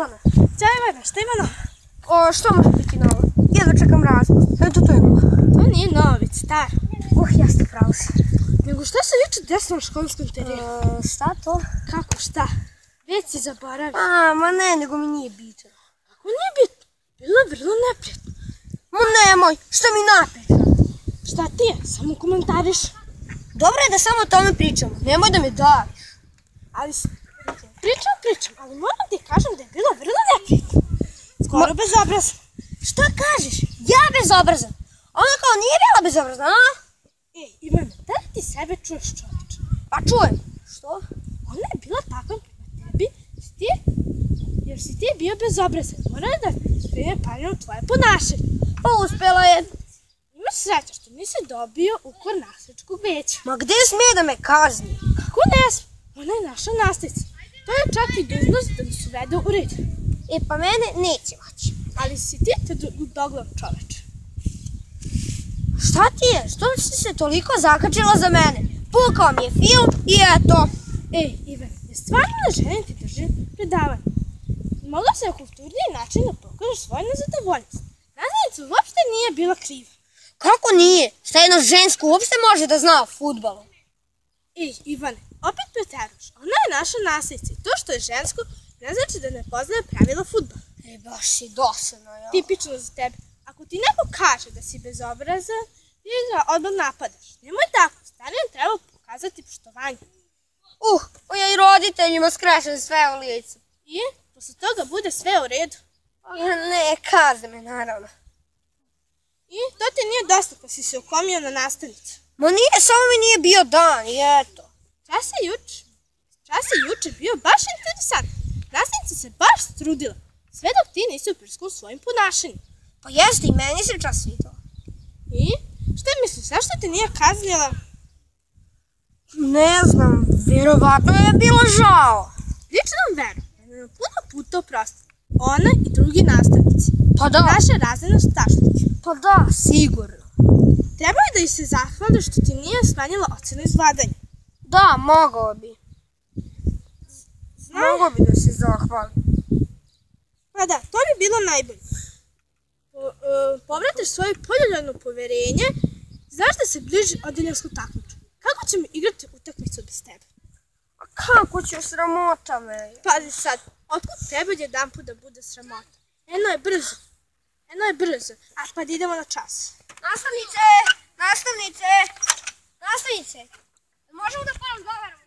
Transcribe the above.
Ivana. Ćao Ivana, šta ima novo? Što može biti novo? Jedva čekam raspust. Eto, to je novo. To nije novo, već star. Jeste, pravo si. Nego šta se juče desilo na školskom terenu? Šta to? Kako, šta? Već si zaboravio. Ma ne, nego mi nije bitno. Kako nije bitno? Bilo je vrlo neprijatno. Ma nemoj, šta mi napriča? Šta ti je? Samo komentariš. Dobro je da samo o tome pričamo, nemoj da me daviš. Ali pričam, ali moram ti kažem da je bilo vrlo neprijatno. Skoro bezobrazno. Šta kažeš? Ja bezobrazan? Ona kao nije bila bezobrazna, a? Ej, Ivana, da li ti sebe čuješ, čovječe? Pa čujem. Što? Ona je bila takva prema tebi, jer si ti bio bezobrazan. Moram da spremem pažnju tvoje ponašanje. Pa uspjela je. Imaš sreća što nisi dobio ukor nastavničkog veća. Ma gde smije da me kazni? Kako ne smije? Ona je naša nastavnica. To je čak i dužnost da nas uvede u red. Pa mene neće moći. Ali si ti doglav čoveče. Šta ti je? Što si se toliko zakačila za mene? Pukao mi je film i eto. Ej, Ivan, ja stvarno ne želim ti držim predavanje. Mogla se na kulturniji način da pokažeš svoju nezadovoljnost. Nastavnica uopšte nije bila kriva. Kako nije? Šta jedno žensko uopšte može da zna o fudbalu? Ej, Ivane, opet preteraš. Ona je naša nastavnica i to što je žensko ne znači da ne poznaje pravila fudbala. Baš si dosadno, jel? Tipično za tebe. Ako ti neko kaže da si bezobrazan, ti ga odmah napadaš. Nemoj tako, starijem treba pokazati poštovanje. Pa ja i roditeljima skrešem sve u licu. I posle toga bude sve u redu. Ne, kazne me, naravno. I to ti nije dosta pa si se okomio na nastavnicu. Ma nije, samo mi nije bio dan i eto. Čas je juče bio baš interesant. Nastavnica se baš trudila. Sve dok ti nisi uprskao svojim ponašanjem. Pa jeste, i meni se čas svidao. I? Šta misliš, zašto te nije kaznila? Ne znam, vjerovatno je bilo žao. Lično verujem, da nam puno puta oprostila. Ona i drugi nastavnici. Pa da. Naša razredna stašlić. Pa da, sigurno. Treba je da ih se zahvali što ti nije smanjila ocenu izvladanja. Da, mogao bi. Mogao bi da se zahvali. Pa da, to bi bilo najbolje. Povratiš svoje poljuljano poverenje, znaš da se bliži odeljensko takmičenje. Kako ćemo igrati utakmicu bez tebe? A kako ću, sramota me? Pazi sad, otkud tebe jedanput da bude sramota? Eno je brzo. A pa da idemo na čas. Nastavnice! Možemo da razgovaramo?